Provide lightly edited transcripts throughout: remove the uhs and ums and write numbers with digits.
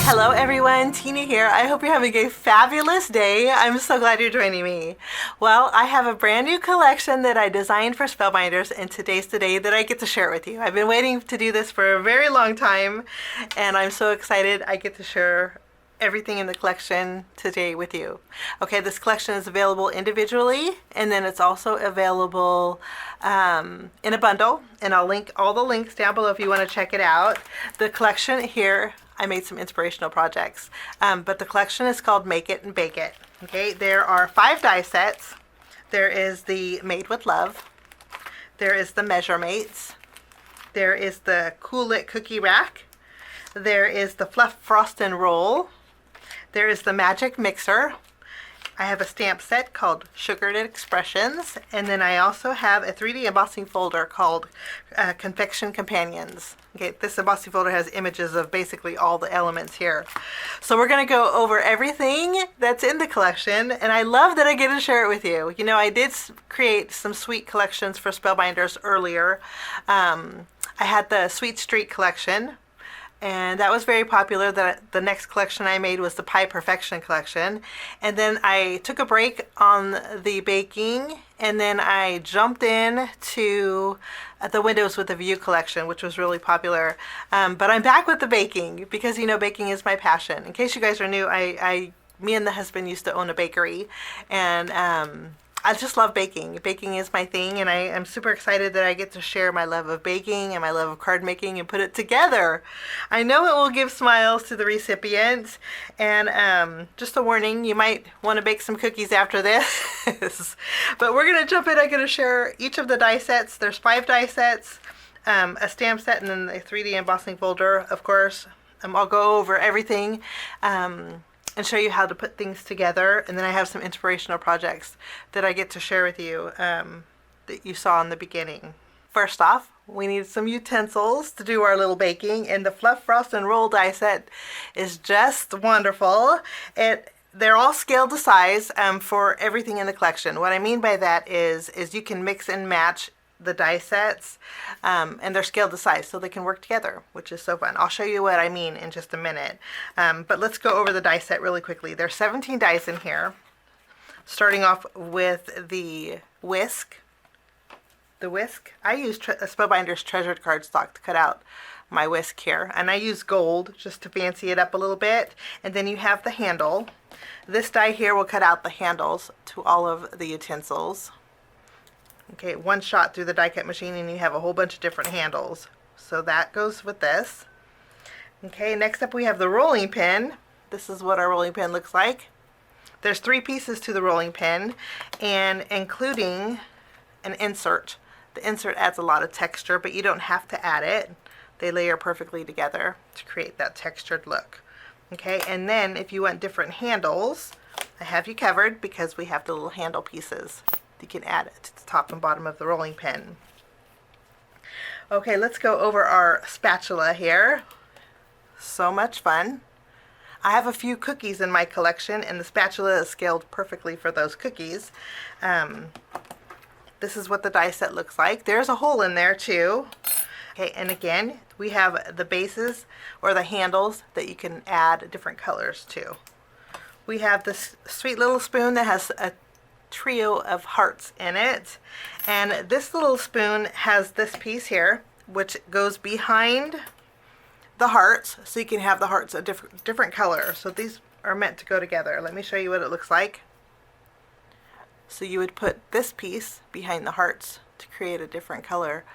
Hello everyone, Tina here. I hope you're having a fabulous day. I'm so glad you're joining me. Well, I have a brand new collection that I designed for Spellbinders, and today's the day that I get to share it with you. I've been waiting to do this for a very long time, and I'm so excited I get to share everything in the collection today with you. Okay, this collection is available individually, and then it's also available in a bundle, and I'll link all the links down below if you want to check it out. The collection here, I made some inspirational projects, but the collection is called Make It and Bake It. Okay, there are 5 die sets. There is the Made with Love. There is the Measure Mates. There is the Cool Lit Cookie Rack. There is the Fluff Frost and Roll. There is the Magic Mixer. I have a stamp set called Sugared Expressions, and then I also have a 3D embossing folder called Confection Companions. Okay, this embossing folder has images of basically all the elements here. So we're going to go over everything that's in the collection, and I love that I get to share it with you. You know, I did create some sweet collections for Spellbinders earlier. I had the Sweet Street collection, and that was very popular. The next collection I made was the Pie Perfection collection. And then I took a break on the baking, and then I jumped in to the Windows with a View collection, which was really popular. But I'm back with the baking because, you know, baking is my passion. In case you guys are new, me and the husband used to own a bakery, and I just love baking. Baking is my thing, and I am super excited that I get to share my love of baking and my love of card making and put it together. I know it will give smiles to the recipients, and just a warning, you might want to bake some cookies after this. But we're going to jump in. I'm going to share each of the die sets. There's 5 die sets, a stamp set, and then a 3D embossing folder, of course. I'll go over everything and show you how to put things together, and then I have some inspirational projects that I get to share with you that you saw in the beginning. First off, we need some utensils to do our little baking, and the Fluff, Frost, and Roll die set is just wonderful. They're all scaled to size for everything in the collection. What I mean by that is you can mix and match the die sets, and they're scaled to size so they can work together, which is so fun. I'll show you what I mean in just a minute, but let's go over the die set really quickly. There's 17 dies in here, starting off with the Whisk. The Whisk, I use Spellbinders treasured cardstock to cut out my whisk here, and I use gold just to fancy it up a little bit. And then you have the handle. This die here will cut out the handles to all of the utensils. Okay, one shot through the die cut machine and you have a whole bunch of different handles. So that goes with this. Okay, next up we have the rolling pin. This is what our rolling pin looks like. There's 3 pieces to the rolling pin, and including an insert. The insert adds a lot of texture, but you don't have to add it. They layer perfectly together to create that textured look. Okay, and then if you want different handles, I have you covered because we have the little handle pieces. You can add it to the top and bottom of the rolling pin. Okay, let's go over our spatula here. So much fun. I have a few cookies in my collection, and the spatula is scaled perfectly for those cookies. This is what the die set looks like. There's a hole in there too. Okay, and again, we have the bases or the handles that you can add different colors to. We have this sweet little spoon that has a trio of hearts in it, and this little spoon has this piece here which goes behind the hearts, so you can have the hearts a different color. So these are meant to go together. Let me show you what it looks like. So you would put this piece behind the hearts to create a different color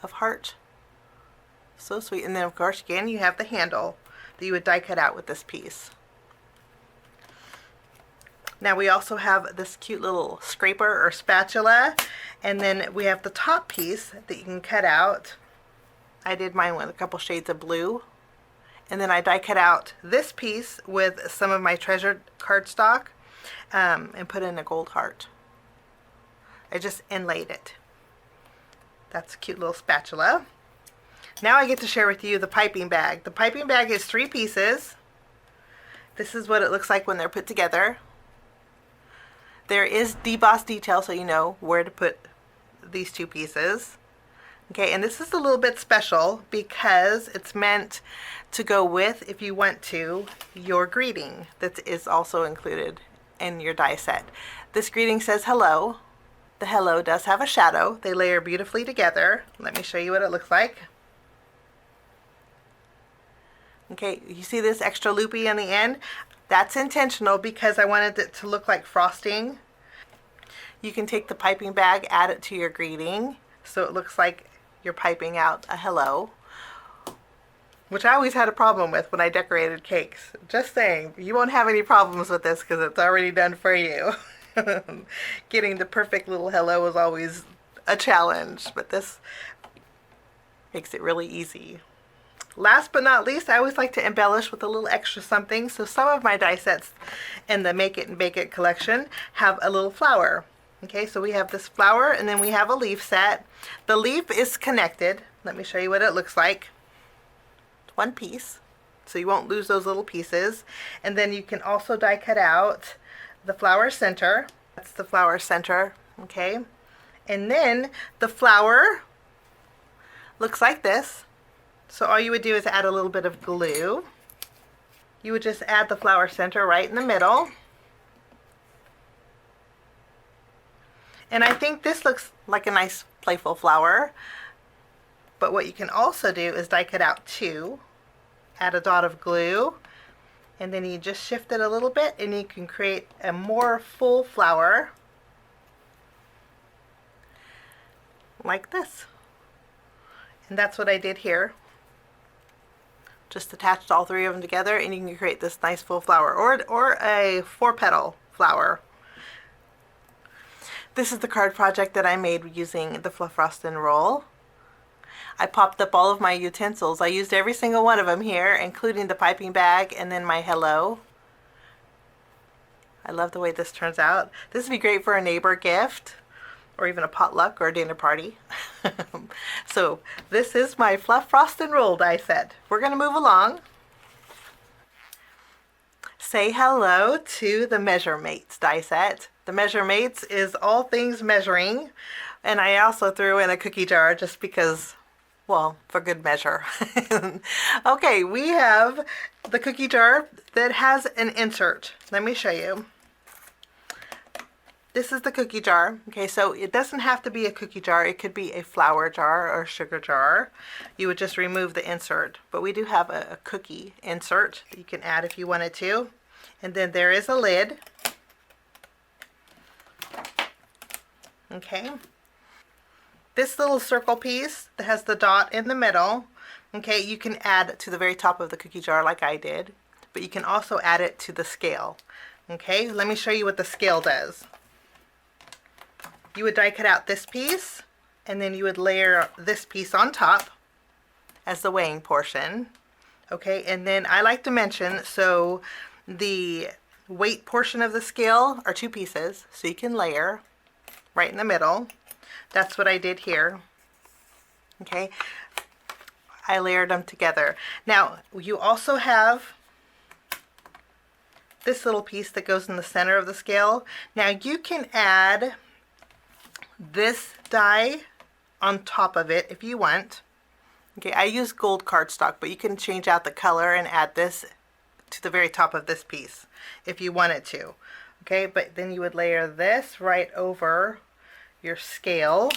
of heart. So sweet. And then of course again you have the handle that you would die cut out with this piece. Now we also have this cute little scraper or spatula, and then we have the top piece that you can cut out. I did mine with a couple shades of blue, and then I die cut out this piece with some of my treasured cardstock and put in a gold heart. I just inlaid it. That's a cute little spatula. Now I get to share with you the piping bag. The piping bag is 3 pieces. This is what it looks like when they're put together. There is debossed detail so you know where to put these 2 pieces. Okay, and this is a little bit special because it's meant to go with, if you want to, your greeting that is also included in your die set. This greeting says hello. The hello does have a shadow. They layer beautifully together. Let me show you what it looks like. Okay, you see this extra loopy on the end? That's intentional because I wanted it to look like frosting. You can take the piping bag, add it to your greeting, so it looks like you're piping out a hello, which I always had a problem with when I decorated cakes. Just saying, you won't have any problems with this because it's already done for you. Getting the perfect little hello is always a challenge, but this makes it really easy. Last but not least, I always like to embellish with a little extra something. So some of my die sets in the Make It and Bake It collection have a little flower. Okay, so we have this flower and then we have a leaf set. The leaf is connected. Let me show you what it looks like. It's one piece, so you won't lose those little pieces. And then you can also die cut out the flower center. That's the flower center, okay? And then the flower looks like this. So all you would do is add a little bit of glue. You would just add the flower center right in the middle. And I think this looks like a nice playful flower. But what you can also do is die cut out two, add a dot of glue, and then you just shift it a little bit and you can create a more full flower like this. And that's what I did here. Just attached all three of them together and you can create this nice full flower, or a 4-petal flower. This is the card project that I made using the Fluff, Frost and Roll. I popped up all of my utensils. I used every single one of them here, including the piping bag and then my hello. I love the way this turns out. This would be great for a neighbor gift, or even a potluck or a dinner party. So this is my Fluff, Frost and Roll die set. We're going to move along. Say hello to the Measure Mates die set. The Measure Mates is all things measuring, and I also threw in a cookie jar just because, well, for good measure. Okay, we have the cookie jar that has an insert. Let me show you. This is the cookie jar. Okay, so it doesn't have to be a cookie jar. It could be a flour jar or a sugar jar. You would just remove the insert. But we do have a cookie insert that you can add if you wanted to. And then there is a lid. Okay. This little circle piece that has the dot in the middle, okay, you can add to the very top of the cookie jar like I did, but you can also add it to the scale. Okay, let me show you what the scale does. You would die cut out this piece, and then you would layer this piece on top as the weighing portion. Okay, and then I like to mention, so the weight portion of the scale are two pieces, so you can layer right in the middle. That's what I did here. Okay, I layered them together. Now you also have this little piece that goes in the center of the scale. Now you can add this die on top of it if you want. Okay, I use gold cardstock, but you can change out the color and add this to the very top of this piece if you wanted to. Okay, but then you would layer this right over your scale.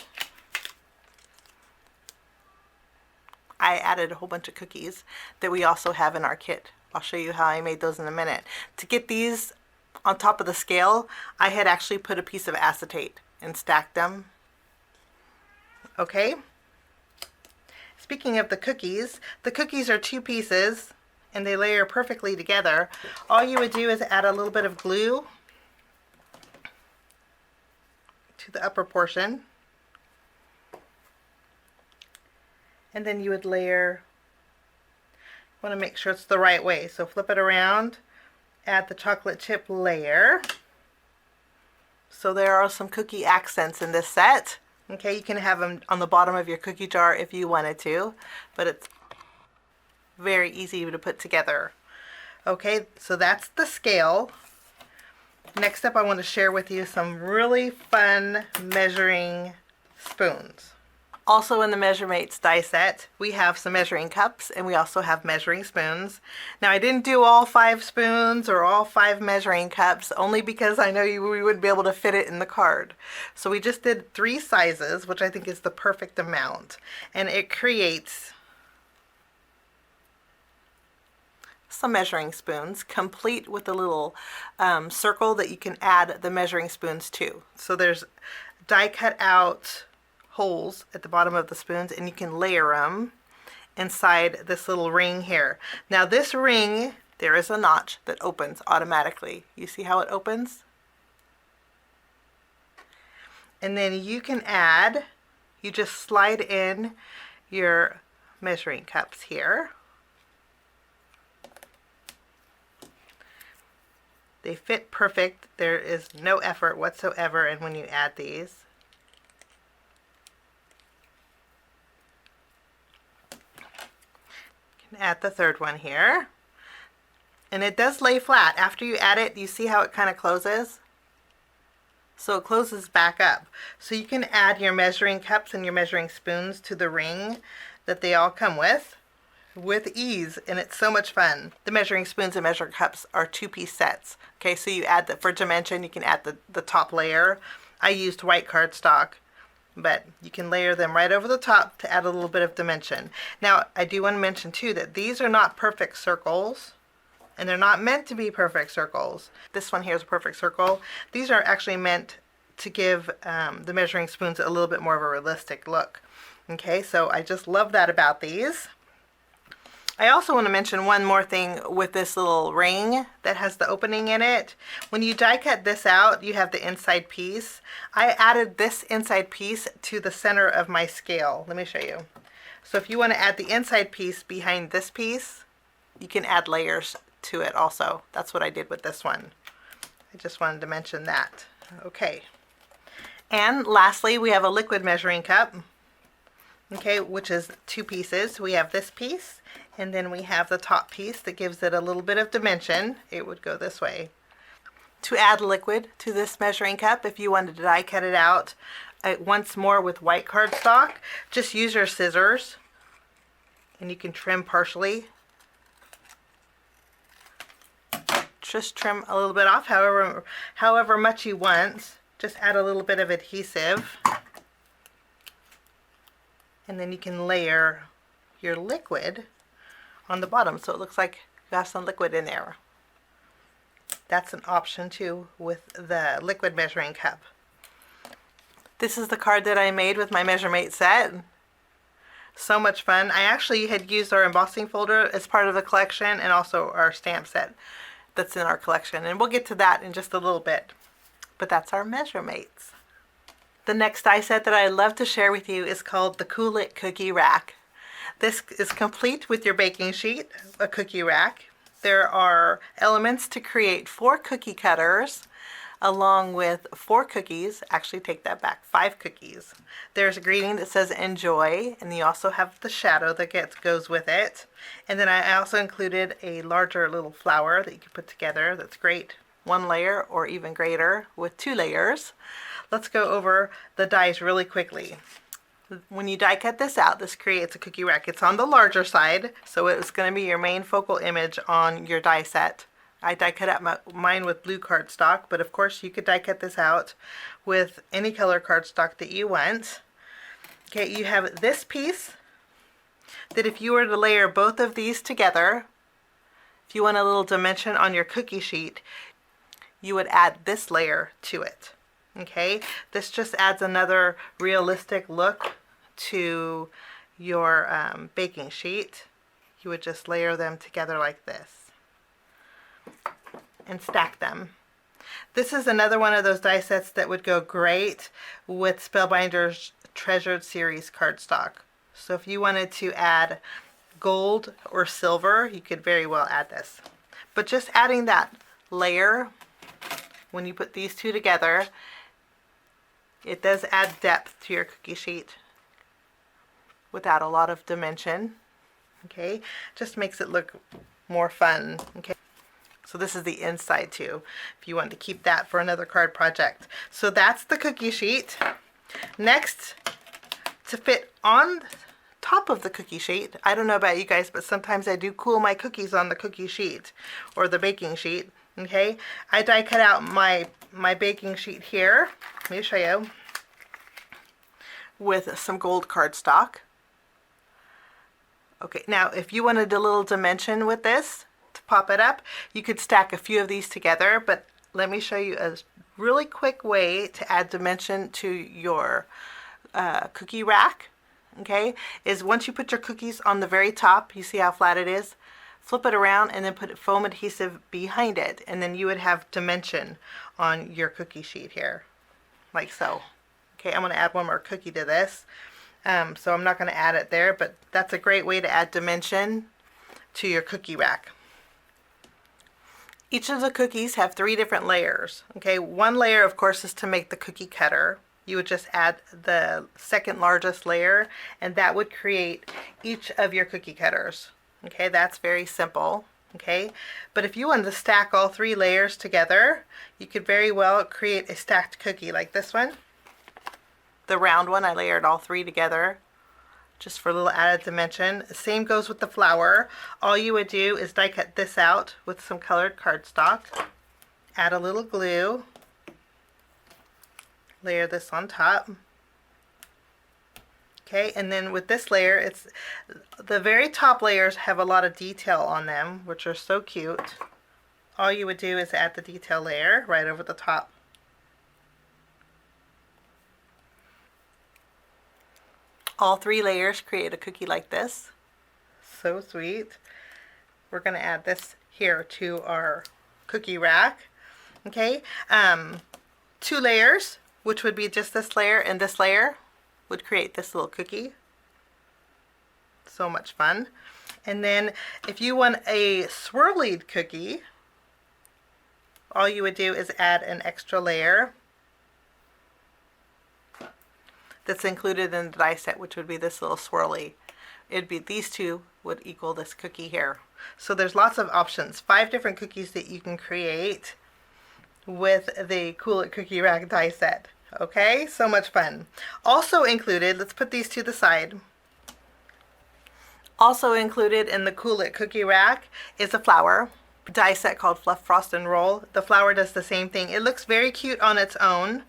I added a whole bunch of cookies that we also have in our kit. I'll show you how I made those in a minute. To get these on top of the scale, I had actually put a piece of acetate and stacked them. Okay. Speaking of the cookies are two pieces and they layer perfectly together. All you would do is add a little bit of glue to the upper portion, and then you would layer, want to make sure it's the right way, so flip it around, add the chocolate chip layer. So there are some cookie accents in this set. Okay, you can have them on the bottom of your cookie jar if you wanted to, but it's very easy to put together. Okay, so that's the scale. Next up, I want to share with you some really fun measuring spoons. Also in the Measuremates die set, we have some measuring cups and we also have measuring spoons. Now I didn't do all 5 spoons or all 5 measuring cups only because I know we wouldn't be able to fit it in the card. So we just did 3 sizes, which I think is the perfect amount. And it creates some measuring spoons, complete with a little circle that you can add the measuring spoons to. So there's die cut out holes at the bottom of the spoons, and you can layer them inside this little ring here. Now this ring, there is a notch that opens automatically. You see how it opens? And then you can add, you just slide in your measuring cups here. They fit perfect. There is no effort whatsoever in when you add these. Add the third one here, and it does lay flat. After you add it, you see how it kind of closes? So it closes back up. So you can add your measuring cups and your measuring spoons to the ring that they all come with ease, and it's so much fun. The measuring spoons and measuring cups are 2-piece sets. Okay, so you add for dimension, you can add the top layer. I used white cardstock, but you can layer them right over the top to add a little bit of dimension. Now, I do want to mention too that these are not perfect circles, and they're not meant to be perfect circles. This one here is a perfect circle. These are actually meant to give the measuring spoons a little bit more of a realistic look. Okay, so I just love that about these. I also want to mention one more thing with this little ring that has the opening in it. When you die cut this out, you have the inside piece. I added this inside piece to the center of my scale. Let me show you. So if you want to add the inside piece behind this piece, you can add layers to it also. That's what I did with this one. I just wanted to mention that. Okay. And lastly, we have a liquid measuring cup. Okay, which is 2 pieces. We have this piece, and then we have the top piece that gives it a little bit of dimension. It would go this way. To add liquid to this measuring cup, if you wanted to die cut it out once more with white cardstock, just use your scissors, and you can trim partially. Just trim a little bit off, however much you want. Just add a little bit of adhesive. And then you can layer your liquid on the bottom so it looks like you have some liquid in there. That's an option too with the liquid measuring cup. This is the card that I made with my Measuremate set. So much fun. I actually had used our embossing folder as part of the collection, and also our stamp set that's in our collection. And we'll get to that in just a little bit. But that's our Measuremates. The next die set that I'd love to share with you is called the Cool It Cookie Rack. This is complete with your baking sheet, a cookie rack. There are elements to create 4 cookie cutters along with 4 cookies. Actually, take that back, 5 cookies. There's a greeting that says enjoy, and you also have the shadow that goes with it. And then I also included a larger little flower that you can put together. That's great. 1 layer or even greater with 2 layers. Let's go over the dies really quickly. When you die cut this out, this creates a cookie rack. It's on the larger side, so it's going to be your main focal image on your die set. I die cut out mine with blue cardstock, but of course you could die cut this out with any color cardstock that you want. Okay, you have this piece that if you were to layer both of these together, if you want a little dimension on your cookie sheet, you would add this layer to it. Okay, this just adds another realistic look to your baking sheet. You would just layer them together like this and stack them. This is another one of those die sets that would go great with Spellbinders Treasured Series cardstock. So if you wanted to add gold or silver, you could very well add this. But just adding that layer, when you put these two together, it does add depth to your cookie sheet without a lot of dimension. Okay, just makes it look more fun. Okay, so this is the inside too, if you want to keep that for another card project. So that's the cookie sheet. Next, to fit on top of the cookie sheet. I don't know about you guys, but sometimes I do cool my cookies on the cookie sheet or the baking sheet. Okay, I die cut out my baking sheet here. Let me show you, with some gold cardstock. Okay, now if you wanted a little dimension with this to pop it up, you could stack a few of these together, but let me show you a really quick way to add dimension to your cookie rack. Okay, is once you put your cookies on the very top, you see how flat it is? Flip it around and then put foam adhesive behind it, and then you would have dimension on your cookie sheet here, like so. Okay, I'm going to add one more cookie to this, so I'm not going to add it there, but that's a great way to add dimension to your cookie rack. Each of the cookies have 3 different layers. Okay, one layer of course is to make the cookie cutter. You would just add the second largest layer, and that would create each of your cookie cutters. Okay, that's very simple. Okay, but if you wanted to stack all 3 layers together, you could very well create a stacked cookie like this one. The round one, I layered all 3 together just for a little added dimension. Same goes with the flower. All you would do is die cut this out with some colored cardstock, add a little glue, layer this on top. Okay, and then with this layer, it's the very top layers have a lot of detail on them, which are so cute. All you would do is add the detail layer right over the top. All 3 layers create a cookie like this. So sweet. We're going to add this here to our cookie rack. Okay, 2 layers, which would be just this layer and this layer, would create this little cookie. So much fun. And then if you want a swirlied cookie, all you would do is add an extra layer that's included in the die set, which would be this little swirly. It'd be these 2 would equal this cookie here. So there's lots of options. 5 different cookies that you can create with the Cool It Cookie Rack die set. Okay, so much fun. Also included, let's put these to the side. Also included in the Cool It Cookie Rack is a flower die set called Fluff, Frost, and Roll. The flower does the same thing. It looks very cute on its own.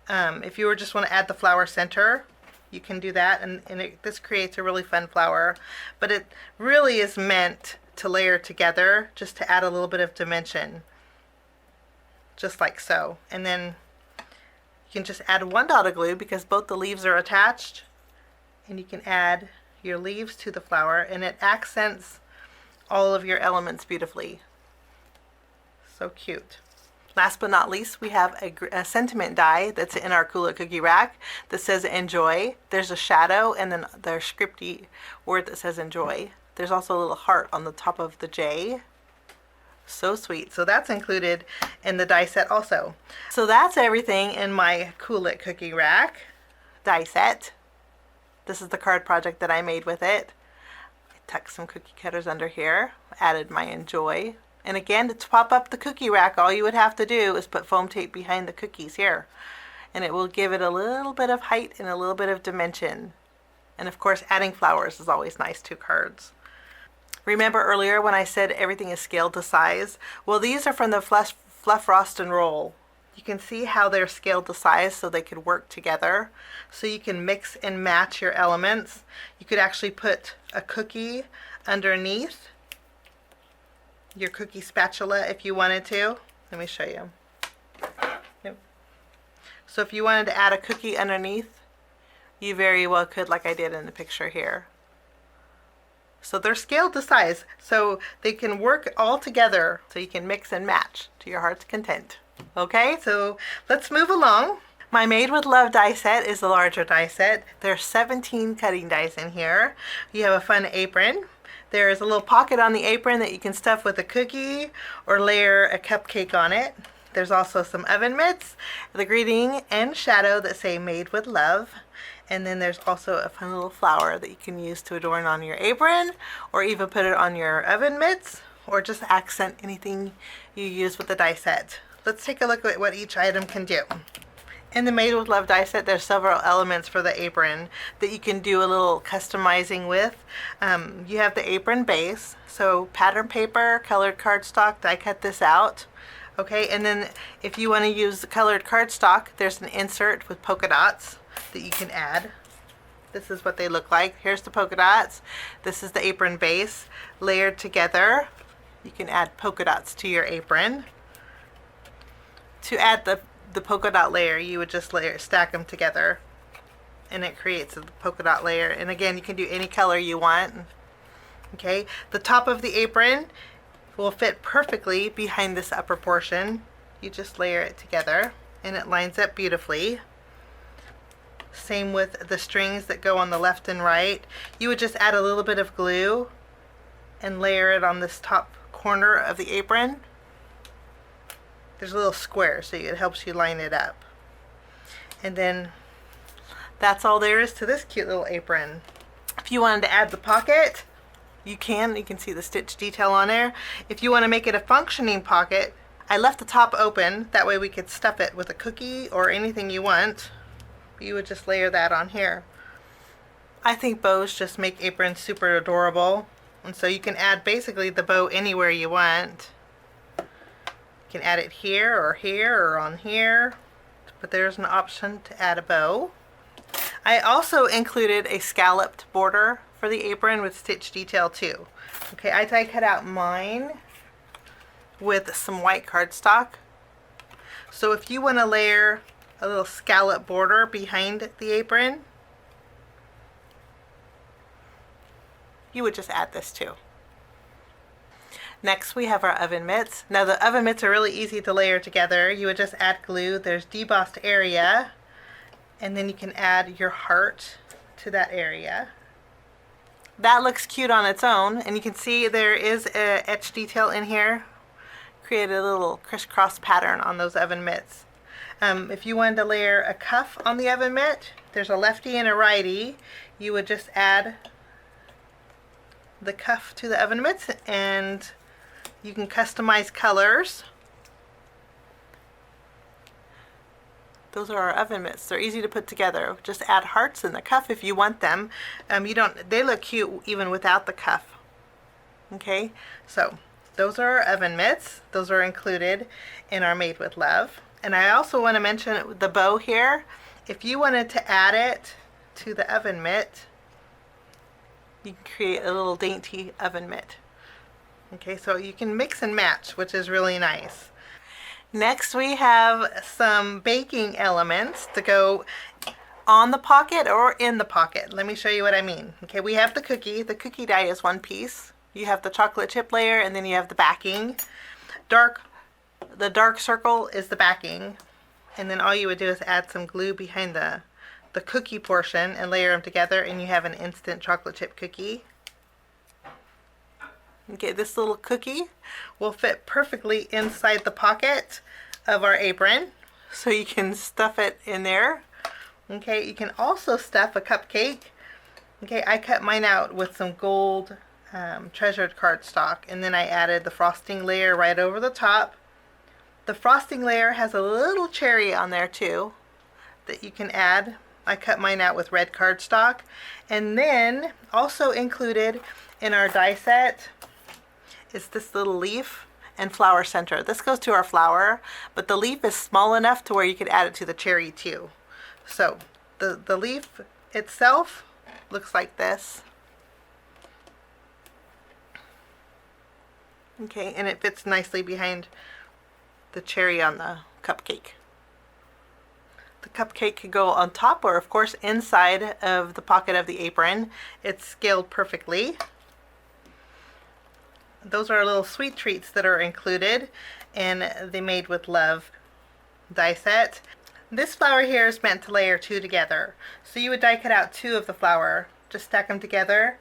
If you just want to add the flower center, you can do that, and this creates a really fun flower. But it really is meant to layer together just to add a little bit of dimension, just like so. And then you can just add 1 dot of glue because both the leaves are attached, and you can add your leaves to the flower, and it accents all of your elements beautifully. So cute. Last but not least, we have a sentiment die that's in our Cool It Cookie Rack that says enjoy. There's a shadow, and then there's scripty word that says enjoy. There's also a little heart on the top of the J. So sweet. So that's included in the die set also. So that's everything in my Cool It Cookie Rack die set. This is the card project that I made with it. I tucked some cookie cutters under here, added my enjoy. And again, to pop up the cookie rack, all you would have to do is put foam tape behind the cookies here. And it will give it a little bit of height and a little bit of dimension. And of course, adding flowers is always nice to cards. Remember earlier when I said everything is scaled to size? Well, these are from the Fluff, Frost, and Roll. You can see how they're scaled to size so they could work together. So you can mix and match your elements. You could actually put a cookie underneath your cookie spatula if you wanted to. Let me show you. Yep. So if you wanted to add a cookie underneath, you very well could, like I did in the picture here. So they're scaled to size, so they can work all together, so you can mix and match to your heart's content. Okay, so let's move along. My Made with Love die set is the larger die set. There's 17 cutting dies in here. You have a fun apron. There is a little pocket on the apron that you can stuff with a cookie or layer a cupcake on it. There's also some oven mitts, the greeting and shadow that say Made with Love. And then there's also a fun little flower that you can use to adorn on your apron, or even put it on your oven mitts, or just accent anything you use with the die set. Let's take a look at what each item can do. In the Made with Love die set, there's several elements for the apron that you can do a little customizing with. You have the apron base, so pattern paper, colored cardstock, die cut this out. Okay, and then if you want to use the colored cardstock, there's an insert with polka dots that you can add. This is what they look like. Here's the polka dots. This is the apron base layered together. You can add polka dots to your apron. To add the polka dot layer, you would just stack them together and it creates a polka dot layer. And again, you can do any color you want. Okay, the top of the apron will fit perfectly behind this upper portion. You just layer it together and it lines up beautifully. Same with the strings that go on the left and right. You would just add a little bit of glue and layer it on this top corner of the apron. There's a little square, so it helps you line it up. And then that's all there is to this cute little apron. If you wanted to add the pocket, you can. You can see the stitch detail on there. If you want to make it a functioning pocket, I left the top open. That way we could stuff it with a cookie or anything you want. You would just layer that on here. I think bows just make aprons super adorable. And so you can add basically the bow anywhere you want. You can add it here or on here, but there's an option to add a bow. I also included a scalloped border for the apron with stitch detail too. Okay, I die cut out mine with some white cardstock. So if you want to layer a little scallop border behind the apron, you would just add this too. Next we have our oven mitts. Now the oven mitts are really easy to layer together. You would just add glue. There's debossed area, and then you can add your heart to that area. That looks cute on its own, and you can see there is a etched detail in here. Create a little crisscross pattern on those oven mitts. If you wanted to layer a cuff on the oven mitt, there's a lefty and a righty. You would just add the cuff to the oven mitts, and you can customize colors. Those are our oven mitts. They're easy to put together. Just add hearts in the cuff if you want them. They look cute even without the cuff. Okay, so those are our oven mitts. Those are included in our Made with Love. And I also want to mention the bow here. If you wanted to add it to the oven mitt, you can create a little dainty oven mitt. Okay, so you can mix and match, which is really nice. Next we have some baking elements to go on the pocket or in the pocket. Let me show you what I mean. Okay, we have the cookie. The cookie die is one piece. You have the chocolate chip layer, and then you have the backing. The dark circle is the backing, and then all you would do is add some glue behind the cookie portion and layer them together, and you have an instant chocolate chip cookie. Okay, this little cookie will fit perfectly inside the pocket of our apron, so you can stuff it in there. Okay, you can also stuff a cupcake. Okay, I cut mine out with some gold treasured cardstock, and then I added the frosting layer right over the top. The frosting layer has a little cherry on there too that you can add. I cut mine out with red cardstock. And then also included in our die set is this little leaf and flower center. This goes to our flower, but the leaf is small enough to where you could add it to the cherry too. So the leaf itself looks like this. Okay, and it fits nicely behind the cherry on the cupcake. The cupcake could go on top or of course inside of the pocket of the apron. It's scaled perfectly. Those are little sweet treats that are included in the Made with Love die set. This flower here is meant to layer two together. So you would die cut out two of the flower, just stack them together,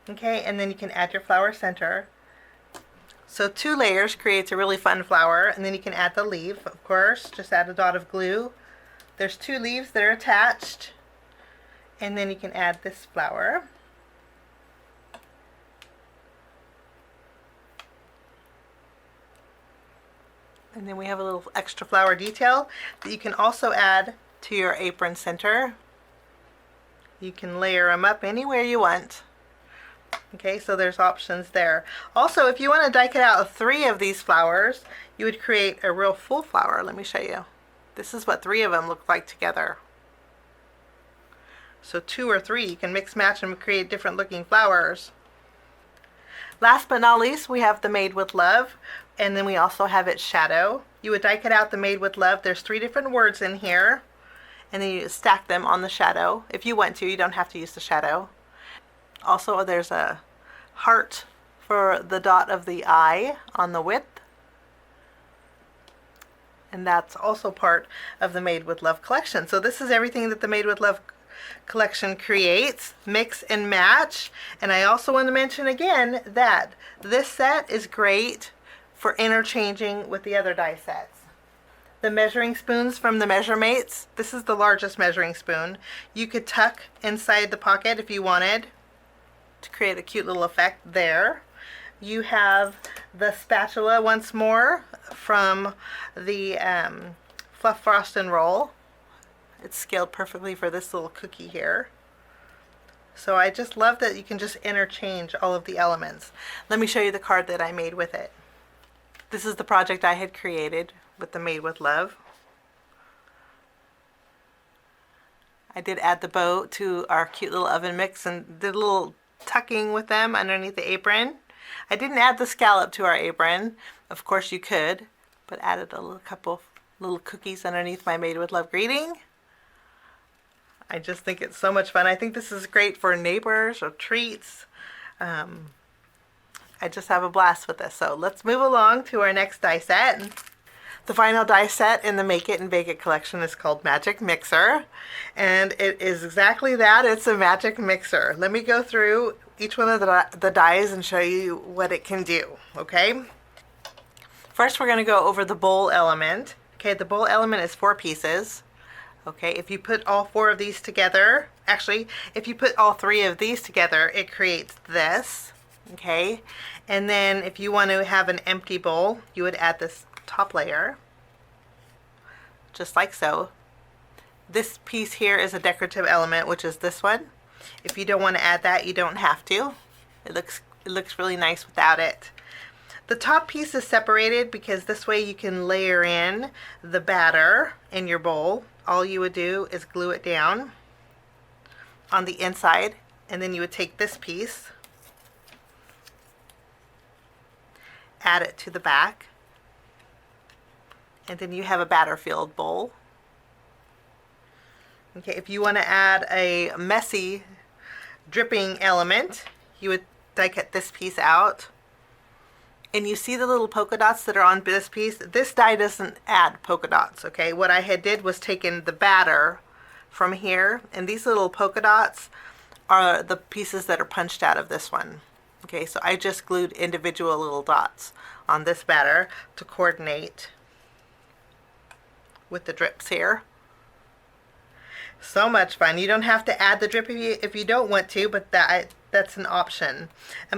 okay, and then you can add your flower center. So 2 layers creates a really fun flower, and then you can add the leaf, of course. Just add a dot of glue. There's 2 leaves that are attached, and then you can add this flower. And then we have a little extra flower detail that you can also add to your apron center. You can layer them up anywhere you want. Okay, so there's options there. Also, if you want to die cut out 3 of these flowers, you would create a real full flower. Let me show you. This is what 3 of them look like together. So 2 or 3, you can mix match and create different looking flowers. Last but not least, we have the Made with Love, and then we also have its shadow. You would die cut out the Made with Love. There's 3 different words in here, and then you stack them on the shadow. If you want to, you don't have to use the shadow. Also, there's a heart for the dot of the eye on the width. And that's also part of the Made with Love collection. So this is everything that the Made with Love collection creates, mix and match. And I also want to mention again that this set is great for interchanging with the other die sets. The measuring spoons from the Measuremates. This is the largest measuring spoon. You could tuck inside the pocket if you wanted to create a cute little effect there. You have the spatula once more from the Fluff, Frost and Roll. It's scaled perfectly for this little cookie here. So I just love that you can just interchange all of the elements. Let me show you the card that I made with it. This is the project I had created with the Made with Love. I did add the bow to our cute little oven mix and did a little tucking with them underneath the apron. I didn't add the scallop to our apron. Of course you could, but added a couple little cookies underneath my Made with Love greeting. I just think it's so much fun. I think this is great for neighbors or treats. I just have a blast with this. So let's move along to our next die set. The final die set in the Make It and Bake It collection is called Magic Mixer, and it is exactly that. It's a magic mixer. Let me go through each one of the dies and show you what it can do, okay? First, we're going to go over the bowl element. Okay, the bowl element is 4 pieces. Okay, if you put all 4 of these together, actually, if you put all 3 of these together, it creates this, okay? And then if you want to have an empty bowl, you would add this top layer, just like so. This piece here is a decorative element, which is this one. If you don't want to add that, you don't have to. It looks really nice without it. The top piece is separated because this way you can layer in the batter in your bowl. All you would do is glue it down on the inside, and then you would take this piece, add it to the back, and then you have a batter-filled bowl. Okay, if you want to add a messy dripping element, you would die cut this piece out. And you see the little polka dots that are on this piece? This die doesn't add polka dots, okay? What I had did was taken the batter from here, and these little polka dots are the pieces that are punched out of this one. Okay, so I just glued individual little dots on this batter to coordinate with the drips here. So much fun. You don't have to add the drip if you don't want to, but that's an option.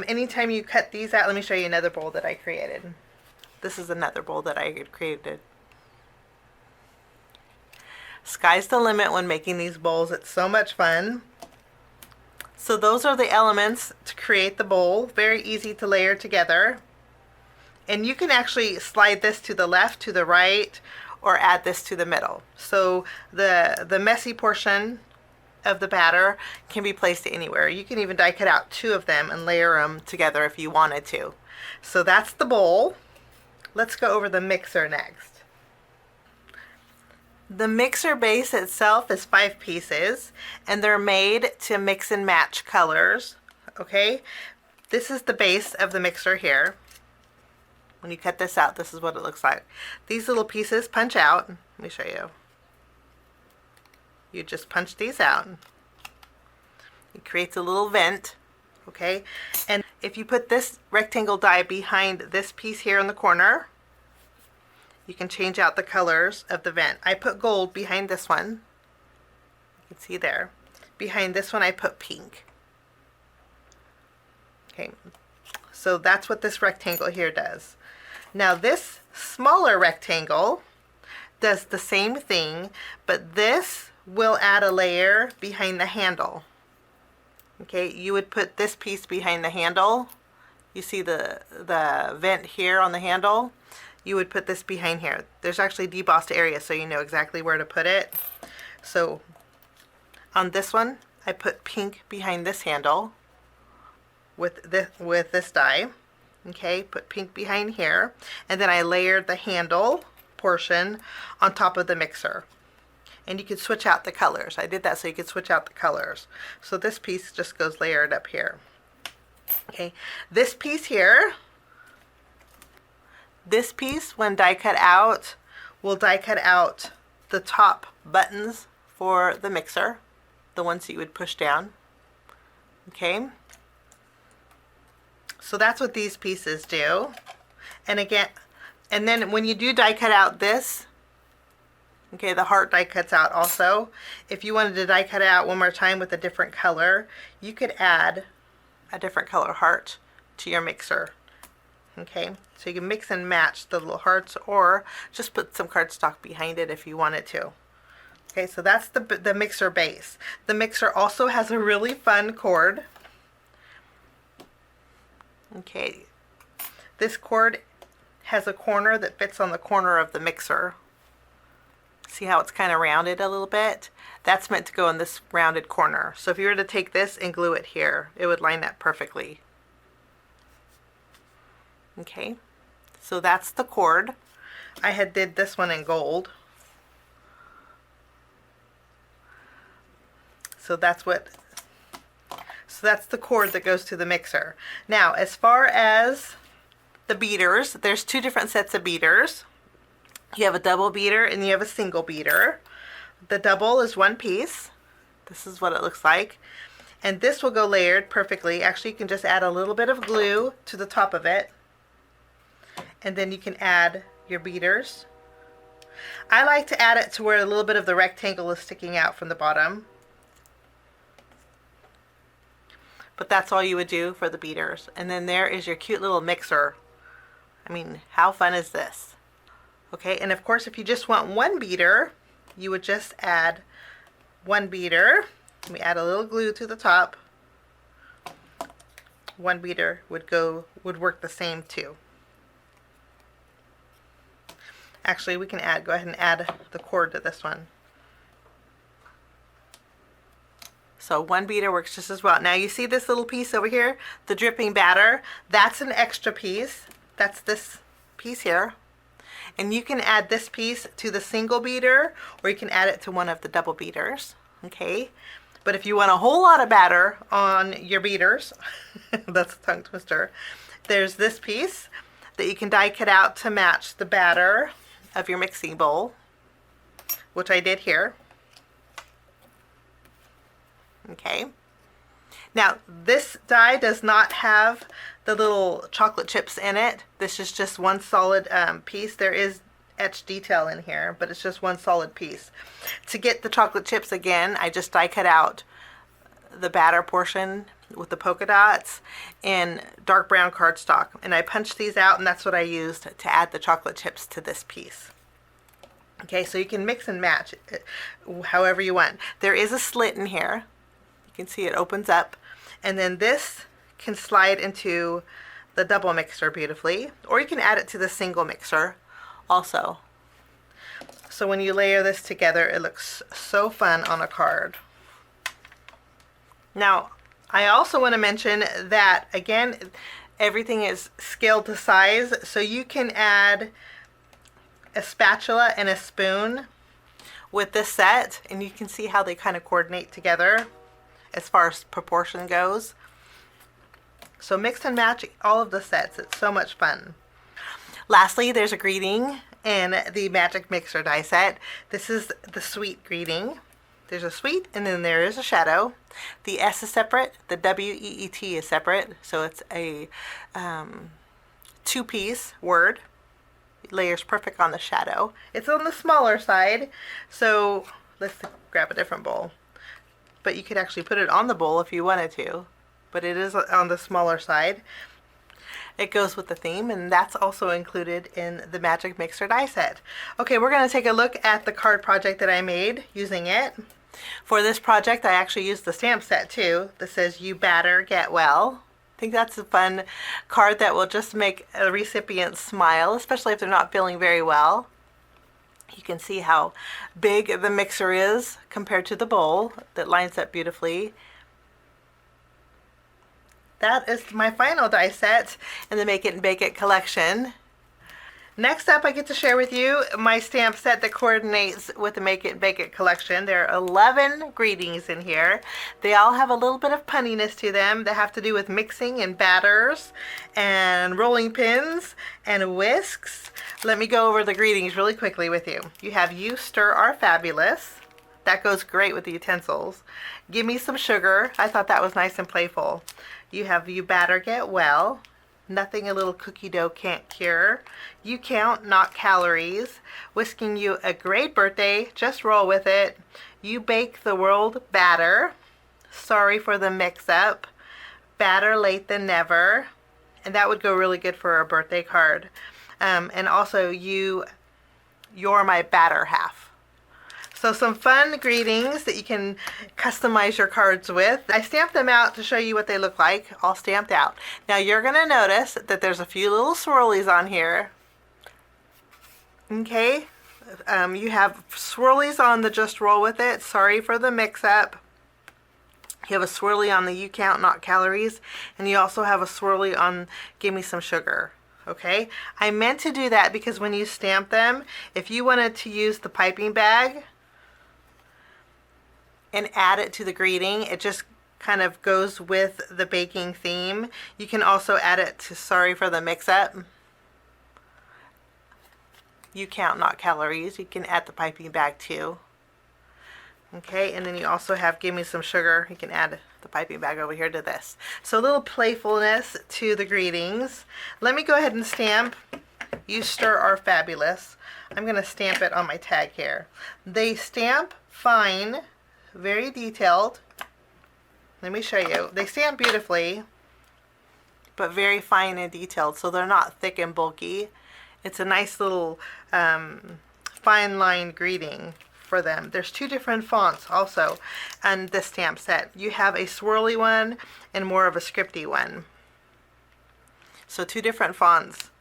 Anytime you cut these out, let me show you another bowl that I created. This is another bowl that I had created. Sky's the limit when making these bowls. It's so much fun. So those are the elements to create the bowl. Very easy to layer together. And you can actually slide this to the left, to the right, or add this to the middle. So the messy portion of the batter can be placed anywhere. You can even die cut out 2 of them and layer them together if you wanted to. So that's the bowl. Let's go over the mixer next. The mixer base itself is 5 pieces, and they're made to mix and match colors. Okay, this is the base of the mixer here. When you cut this out, this is what it looks like. These little pieces punch out. Let me show you. You just punch these out. It creates a little vent, okay? And if you put this rectangle die behind this piece here in the corner, you can change out the colors of the vent. I put gold behind this one. You can see there. Behind this one, I put pink. Okay, so that's what this rectangle here does. Now this smaller rectangle, does the same thing, but this will add a layer behind the handle. Okay, you would put this piece behind the handle. You see the vent here on the handle? You would put this behind here. There's actually debossed area, so you know exactly where to put it. So on this one, I put pink behind this handle with this die. Okay, put pink behind here, and then I layered the handle portion on top of the mixer. And you could switch out the colors. I did that so you could switch out the colors. So this piece just goes layered up here. Okay, this piece here, this piece, when die cut out, will die cut out the top buttons for the mixer, the ones that you would push down. Okay, so that's what these pieces do. And again, and then when you do die cut out this, okay, the heart die cuts out also. If you wanted to die cut it out one more time with a different color, you could add a different color heart to your mixer. Okay, so you can mix and match the little hearts, or just put some cardstock behind it if you wanted to. Okay, so that's the mixer base. The mixer also has a really fun cord. Okay, this cord has a corner that fits on the corner of the mixer. See how it's kind of rounded a little bit? That's meant to go in this rounded corner. So if you were to take this and glue it here, it would line up perfectly. Okay, so that's the cord. I had did this one in gold. So that's the cord that goes to the mixer. Now, as far as the beaters, there's two different sets of beaters. You have a double beater and you have a single beater. The double is one piece. This is what it looks like. And this will go layered perfectly. Actually, you can just add a little bit of glue to the top of it. And then you can add your beaters. I like to add it to where a little bit of the rectangle is sticking out from the bottom. But that's all you would do for the beaters. And then there is your cute little mixer. I mean, how fun is this? Okay, and of course, if you just want one beater, you would just add one beater. We add a little glue to the top. One beater would work the same too. Actually, we can go ahead and add the cord to this one. So one beater works just as well. Now you see this little piece over here, the dripping batter, that's an extra piece. That's this piece here. And you can add this piece to the single beater, or you can add it to one of the double beaters, okay? But if you want a whole lot of batter on your beaters, that's a tongue twister, there's this piece that you can die cut out to match the batter of your mixing bowl, which I did here. Okay. Now, this die does not have the little chocolate chips in it. This is just one solid piece. There is etched detail in here, but it's just one solid piece. To get the chocolate chips again, I just die cut out the batter portion with the polka dots in dark brown cardstock. And I punched these out, and that's what I used to add the chocolate chips to this piece. Okay, so you can mix and match it however you want. There is a slit in here. You can see it opens up, and then this can slide into the double mixer beautifully, or you can add it to the single mixer also. So when you layer this together, it looks so fun on a card. Now, I also want to mention that, again, everything is scaled to size, so you can add a spatula and a spoon with this set, and you can see how they kind of coordinate together as far as proportion goes. So mix and match all of the sets. It's so much fun. Lastly, there's a greeting in the Magic Mixer die set. This is the sweet greeting. There's a sweet, and then there is a shadow. The S is separate. The W-E-E-T is separate. So it's a two-piece word. It layers perfect on the shadow. It's on the smaller side. So let's grab a different bowl. But you could actually put it on the bowl if you wanted to. But it is on the smaller side. It goes with the theme, and that's also included in the Magic Mixer die set. Okay, we're going to take a look at the card project that I made using it. For this project, I actually used the stamp set too that says "You Batter, Get Well." I think that's a fun card that will just make a recipient smile, especially if they're not feeling very well. You can see how big the mixer is compared to the bowl that lines up beautifully. That is my final die set in the Make It and Bake It collection. Next up, I get to share with you my stamp set that coordinates with the Make It and Bake It collection. There are 11 greetings in here. They all have a little bit of punniness to them that have to do with mixing and batters and rolling pins and whisks. Let me go over the greetings really quickly with you. You have "You Stir Are Fabulous." That goes great with the utensils. "Give Me Some Sugar." I thought that was nice and playful. You have "You Batter, Get Well." "Nothing a Little Cookie Dough Can't Cure." "You Count, Not Calories." "Whisking You a Great Birthday, Just Roll With It." "You Bake the World Batter." "Sorry for the Mix-Up." "Better Late Than Never." And that would go really good for a birthday card. And also "You're My Batter Half." So some fun greetings that you can customize your cards with. I stamped them out to show you what they look like, all stamped out. Now you're going to notice that there's a few little swirlies on here. Okay, you have swirlies on the "Just Roll With It," "Sorry for the Mix-Up." You have a swirly on the "You Count, Not Calories," and you also have a swirly on "Give Me Some Sugar." Okay, I meant to do that because when you stamp them, if you wanted to use the piping bag and add it to the greeting, it just kind of goes with the baking theme. You can also add it to "Sorry for the Mix-Up." "You Count, Not Calories." You can add the piping bag too. Okay, and then you also have "Give Me Some Sugar." You can add the piping bag over here to this. So a little playfulness to the greetings. Let me go ahead and stamp "You Stir Are Fabulous." I'm going to stamp it on my tag here. They stamp fine, very detailed. Let me show you. They stamp beautifully, but very fine and detailed, so they're not thick and bulky. It's a nice little fine line greeting for them. There's two different fonts also on this stamp set. You have a swirly one and more of a scripty one. So two different fonts.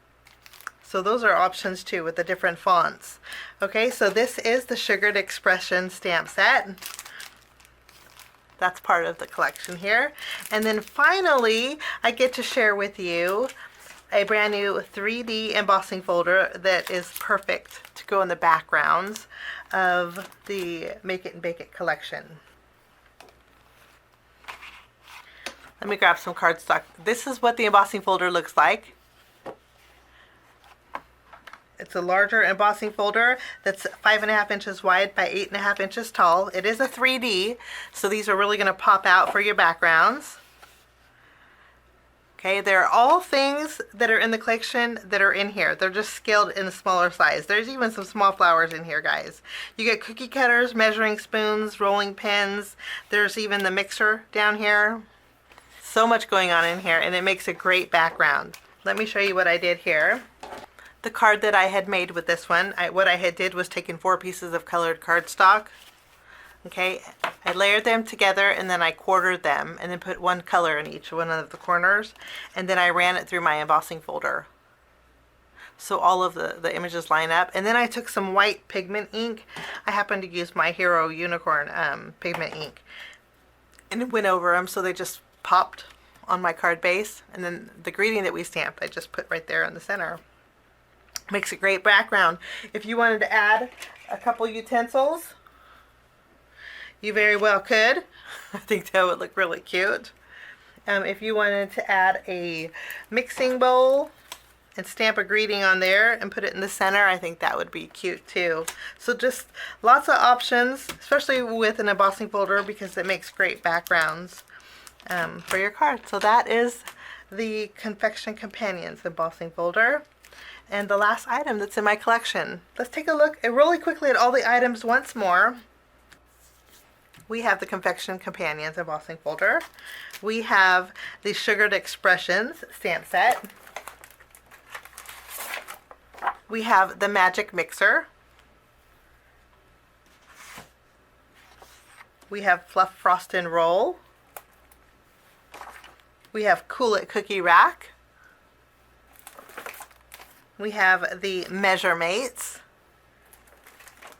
So those are options too with the different fonts. Okay, so this is the Sugared Expression stamp set. That's part of the collection here. And then finally, I get to share with you a brand new 3D embossing folder that is perfect to go in the backgrounds of the Make It and Bake It collection. Let me grab some cardstock. This is what the embossing folder looks like. It's a larger embossing folder that's 5.5 inches wide by 8.5 inches tall. It is a 3D, so these are really going to pop out for your backgrounds. Okay, they're all things that are in the collection that are in here. They're just scaled in a smaller size. There's even some small flowers in here, guys. You get cookie cutters, measuring spoons, rolling pins. There's even the mixer down here. So much going on in here, and it makes a great background. Let me show you what I did here. The card that I had made with this one, what I had did was taken 4 pieces of colored cardstock. Okay, I layered them together and then I quartered them and then put one color in each one of the corners, and then I ran it through my embossing folder. So all of the images line up. And then I took some white pigment ink. I happened to use my Hero Unicorn pigment ink, and went over them so they just popped on my card base. And then the greeting that we stamped, I just put right there in the center. Makes a great background. If you wanted to add a couple utensils, you very well could. I think that would look really cute. If you wanted to add a mixing bowl and stamp a greeting on there and put it in the center, I think that would be cute too. So just lots of options, especially with an embossing folder, because it makes great backgrounds for your card. So that is the Confection Companions embossing folder. And the last item that's in my collection. Let's take a look really quickly at all the items once more. We have the Confection Companions embossing folder. We have the Sugared Expressions stamp set. We have the Magic Mixer. We have Fluff Frost and Roll. We have Cool It Cookie Rack. We have the Measure Mates.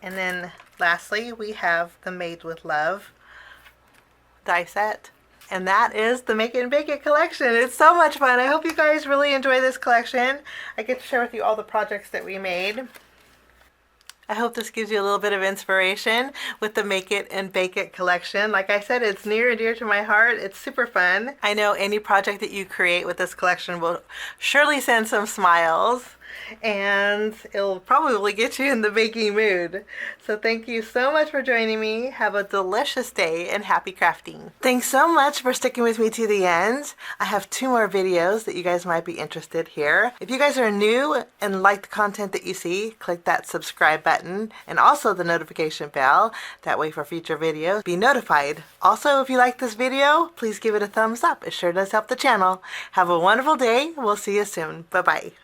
And then lastly, we have the Made with Love die set. And that is the Make It and Bake It collection. It's so much fun. I hope you guys really enjoy this collection. I get to share with you all the projects that we made. I hope this gives you a little bit of inspiration with the Make It and Bake It collection. Like I said, it's near and dear to my heart. It's super fun. I know any project that you create with this collection will surely send some smiles, and it'll probably get you in the baking mood. So thank you so much for joining me. Have a delicious day and happy crafting. Thanks so much for sticking with me to the end. I have 2 more videos that you guys might be interested here. If you guys are new and like the content that you see, click that subscribe button and also the notification bell. That way for future videos, be notified. Also, if you like this video, please give it a thumbs up. It sure does help the channel. Have a wonderful day. We'll see you soon. Bye-bye.